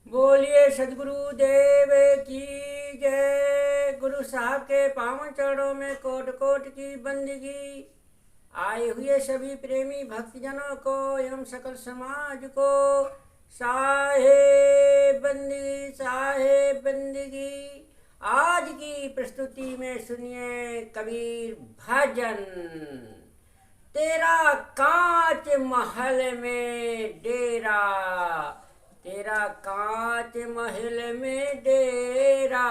बोलिए सदगुरु देव की जय। गुरु साहब के पावन चरणों में कोट कोट की बंदगी। आए हुए सभी प्रेमी भक्तजनों को एवं सकल समाज को साहेब बंदगी साहेब बंदगी। आज की प्रस्तुति में सुनिए कबीर भजन। तेरा कांच महल में डेरा, तेरा कांच महल में डेरा,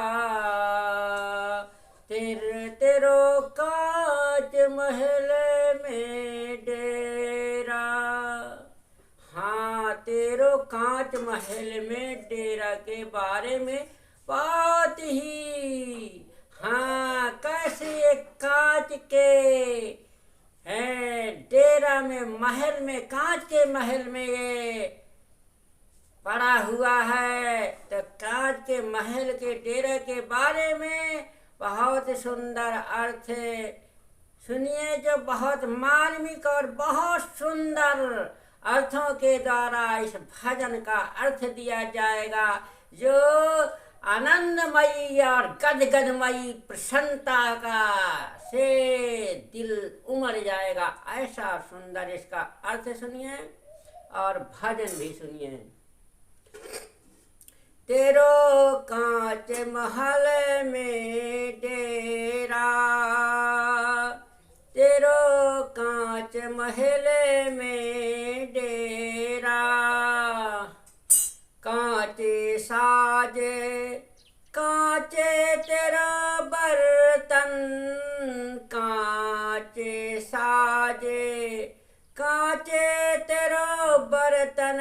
तेरो कांच महल में डेरा। हाँ, तेरो कांच महल में डेरा के बारे में बात ही। हाँ, कैसे कांच के हैं डेरा में, महल में, कांच के महल में ये पड़ा हुआ है। तो कांच के महल के डेरे के बारे में बहुत सुंदर अर्थ सुनिए, जो बहुत मार्मिक और बहुत सुंदर अर्थों के द्वारा इस भजन का अर्थ दिया जाएगा, जो आनंदमयी और गदगदमयी प्रसन्नता का से दिल उमड़ जाएगा। ऐसा सुंदर इसका अर्थ सुनिए और भजन भी सुनिए। तेरो कांच महल में डेरा, तेरो कांच महल में डेरा। कांचे साजे, कांचे तेरा बर्तन, कांचे साजे, कांचे तेरा बर्तन।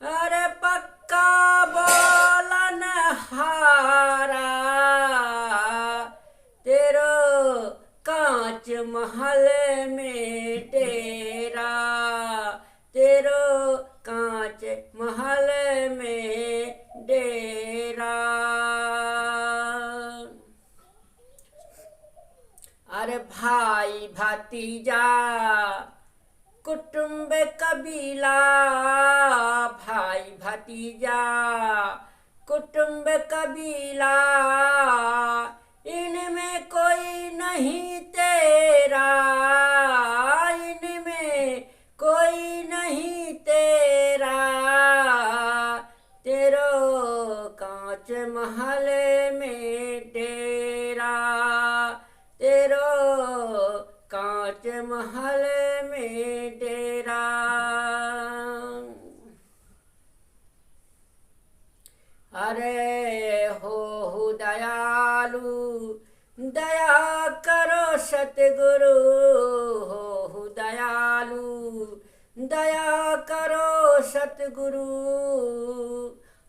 अरे पक्का बोलन हारा, तेरो कांच महल में डेरा, तेरो कांच महल में डेरा। अरे भाई भतीजा कुटुंब कबीला, भाई भतीजा कुटुंब कबीला, इनमें कोई नहीं तेरा, इनमें कोई नहीं तेरा। तेरो कांच महल में डेरा, तेरो कांच महल में डेरा। अरे हो दयालु, दया करो सतगुरु, हो दयालु, दया करो सतगुरु।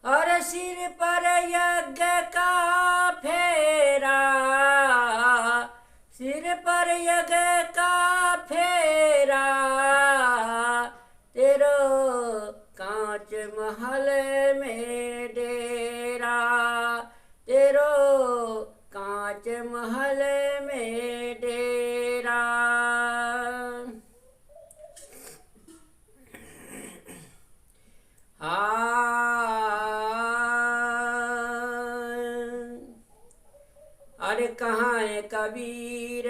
और सिर पर यज्ञ का फेरा, सिर पर यज्ञ का फेरा। तेरो कांच महल में डेरा, तेरो कांच महल में डेरा। अरे कहाँ है कबीर,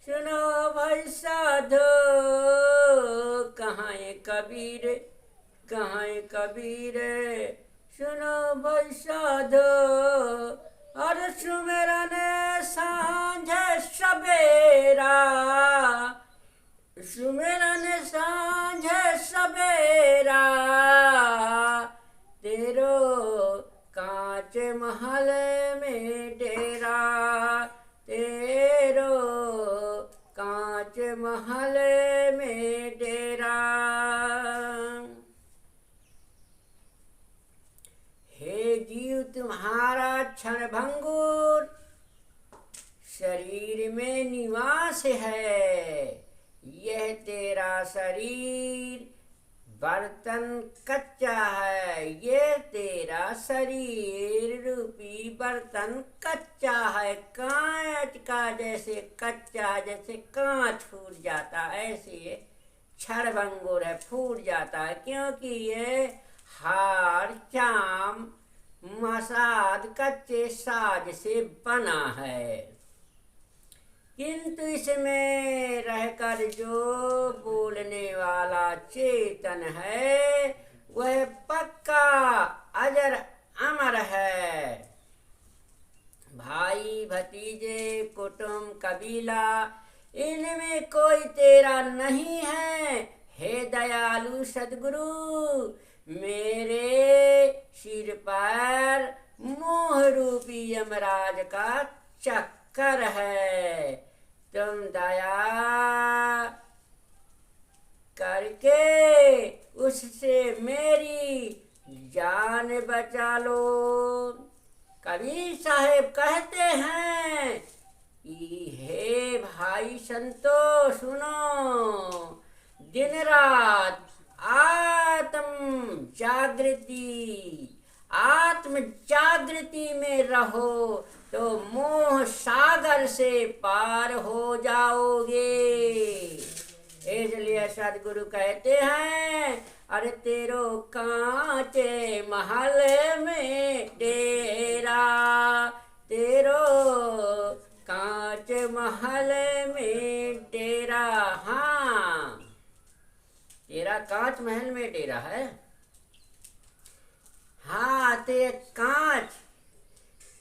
सुनो भाई साधो, कहाँ है कबीर, कहाँ है कबीर, सुनो भाई साधो। और सुमिरन सांझ सवेरा, सुमिरन सांझ सवेरा। तेरो कांच महल में डेरा, तेरो कांच महल में डेरा। हे जीव तुम्हारा क्षण भंगुर शरीर में निवास है। यह तेरा शरीर बर्तन कच्चा है, ये तेरा शरीर रूपी बर्तन कच्चा है। कांच का जैसे कच्चा, जैसे कांच फूट जाता है, ऐसे ये क्षणभंगुर है, फूट जाता है, क्योंकि ये हार चाम मसाद कच्चे साज से बना है, किंतु इसमें रहकर जो बोलने वाला चेतन है वह पक्का अजर अमर है। भाई भतीजे कुटुंब कबीला इनमें कोई तेरा नहीं है। हे दयालु सदगुरु, मेरे सिर पर मोह रूपी यमराज का चक्कर है, तुम दया करके उससे मेरी जान बचा लो। कबीर साहेब कहते हैं कि हे भाई संतो सुनो, दिन रात आत्म जागृति में रहो तो मोह सागर से पार हो जाओगे। इसलिए सदगुरु कहते हैं, अरे तेरो कांचे महल में डेरा, तेरो कांच महल में डेरा। हाँ, तेरा कांच महल में डेरा है। हाँ, ते कांच,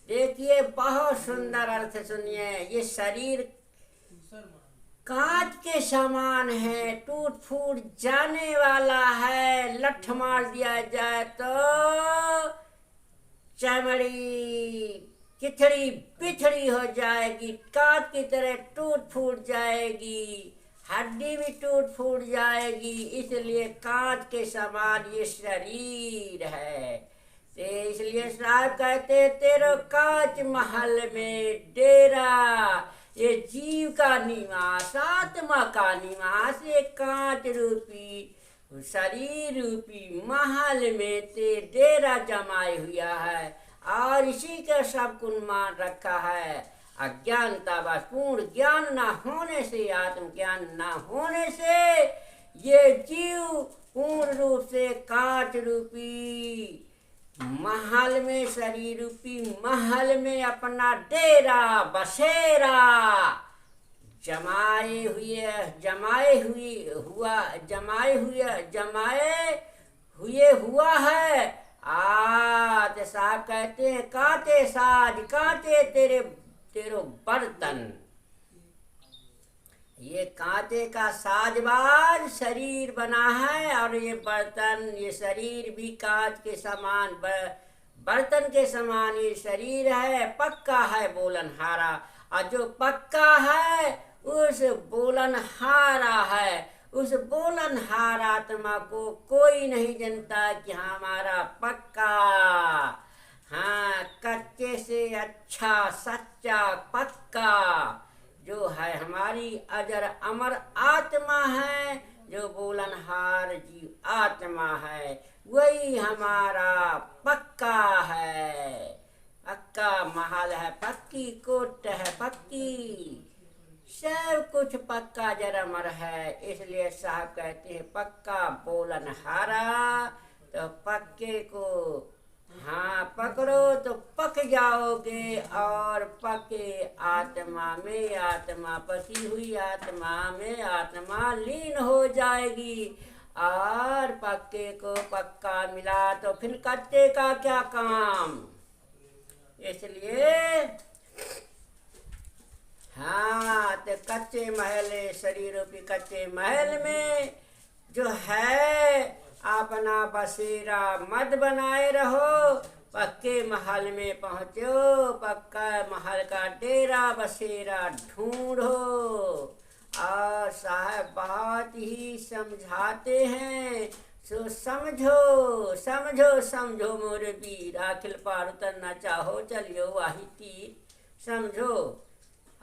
देखिए बहुत सुंदर अर्थ सुनिए। ये शरीर कांच के समान है, टूट फूट जाने वाला है। लठ मार दिया जाए तो चमड़ी चिथड़ी बिथड़ी हो जाएगी, कांच की तरह टूट फूट जाएगी, हड्डी भी टूट फूट जाएगी। इसलिए कांच के समान ये शरीर है। ते इसलिए साहब कहते तेरो कांच महल में डेरा। ये जीव का निवास, आत्मा का निवास, ये कांच रूपी शरीर रूपी महल में ते डेरा जमाए हुआ है और इसी का सब कुन मान रखा है। अज्ञानता व पूर्ण ज्ञान न होने से, आत्मज्ञान न होने से ये जीव पूर्ण रूप से कांच रूपी महल में, शरीर रूपी महल में अपना डेरा बसेरा जमाए हुआ है। तो साहब कहते हैं कांटे साज, कांटे तेरो बर्तन। ये कांटे का साजबाज शरीर बना है और ये बर्तन, ये शरीर भी कांच के समान, बर्तन के समान ये शरीर है। पक्का है बोलनहारा, और जो पक्का है उस बोलनहारा है। उस बोलनहार आत्मा को कोई नहीं जानता कि हमारा पक्का, हाँ, कच्चे से अच्छा सच्चा पक्का जो है हमारी अजर अमर आत्मा है, जो बोलनहार जीव आत्मा है, वही हमारा पक्का है। पक्का महल है, पक्की कोट है, पक्की सब कुछ पक्का जरमर है। इसलिए साहब कहते हैं पक्का बोलनहारा। तो पक्के को हाँ पकड़ो तो पक जाओगे, और पके आत्मा में आत्मा, पकी हुई आत्मा में आत्मा लीन हो जाएगी। और पक्के को पक्का मिला तो फिर कच्चे का क्या काम। इसलिए हाँ, तो कच्चे महल, शरीर रूपी कच्चे महल में जो है अपना बसेरा मत बनाए रहो। पक्के महल में पहुँचो, पक्का महल का डेरा बसेरा ढूंढो। और साहब बहुत ही समझाते हैं, सो समझो समझो समझो मोरे वीर, आखिल पार उतरना चाहो चलियो वाही तीर। समझो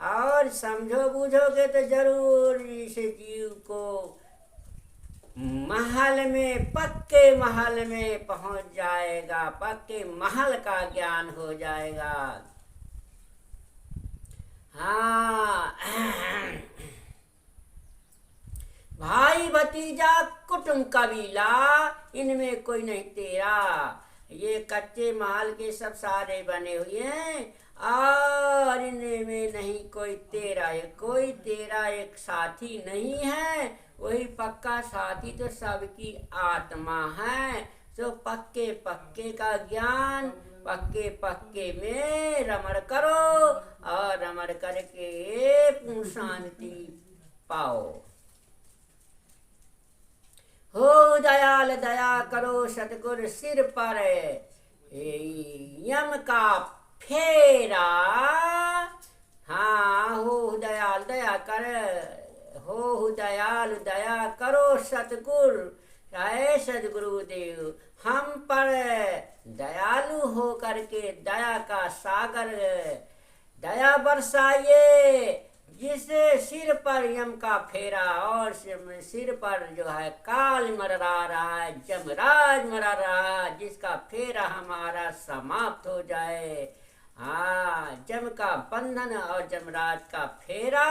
और समझो बूझोगे तो जरूर इस जीव को महल में, पक्के महल में पहुंच जाएगा, पक्के महल का ज्ञान हो जाएगा। हाँ, भाई भतीजा कुटुंब कबीला इनमें कोई नहीं तेरा। ये कच्चे महल के सब सारे बने हुए हैं और इनमें नहीं कोई तेरा, एक साथी नहीं है। वही पक्का साथी तो सबकी आत्मा है। तो पक्के पक्के का ज्ञान पक्के पक्के में रमण करो और रमण करके पूर्ण शांति पाओ। हो दयाल दया करो सतगुर सिर पर यम का फेरा। हाँ हो दयाल दया कर, हो दयाल दया करो सतगुर, चाहे सदगुरुदेव हम पर दयालु हो करके दया का सागर दया बरसाइए। जिस सिर पर यम का फेरा और सिर पर जो है काल मररा रहा है, जमराज मरा रहा है, जिसका फेरा हमारा समाप्त हो जाए। हाँ, जम का बंधन और जमराज का फेरा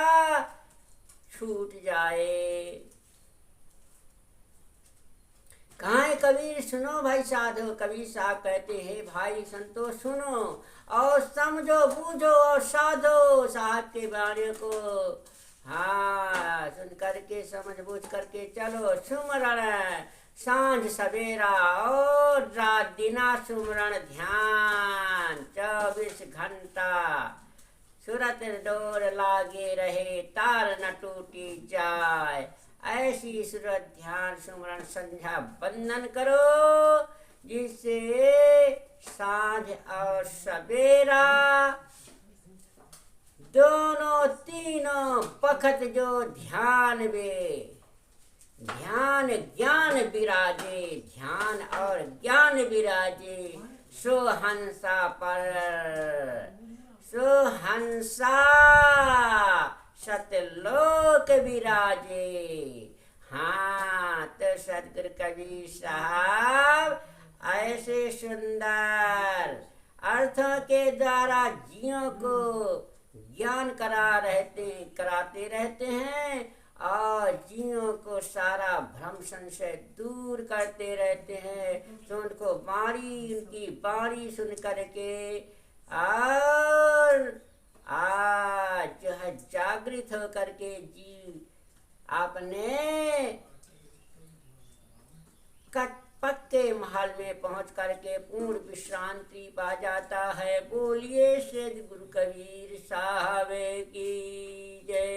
छूट जाए। कहाँ है कबीर सुनो भाई साधो। कबीर साहब कहते हैं भाई संतो सुनो और समझो बूझो और साधो साहब के बारे को। हाँ, सुन करके समझ बूझ करके चलो। सुमरण सांझ सवेरा और रात दिना सुमरण ध्यान 24 घंटा। सुरत डोर लागे रहे तार न टूटी जाए। ऐसी सूरत ध्यान सुमरण संध्या बंदन करो जिससे सांझ और सवेरा दोनों तीनों पखत जो ध्यान में ध्यान ज्ञान विराजे, ध्यान और ज्ञान विराजे। सो हंसा पर सो हंसा सतलोक विराजे। हाँ, तो सतगुरु कबीर साहब ऐसे सुंदर अर्थों के द्वारा जियों को ज्ञान कराते रहते हैं और जियों को सारा भ्रम संशय दूर करते रहते हैं। तो उनको उनकी बाणी सुन करके और आज जो है जागृत हो करके जीव आपने पक्के महल में पहुंच करके पूर्ण विश्रांति पा जाता है। बोलिए सद्गुरु कबीर साहब की जय।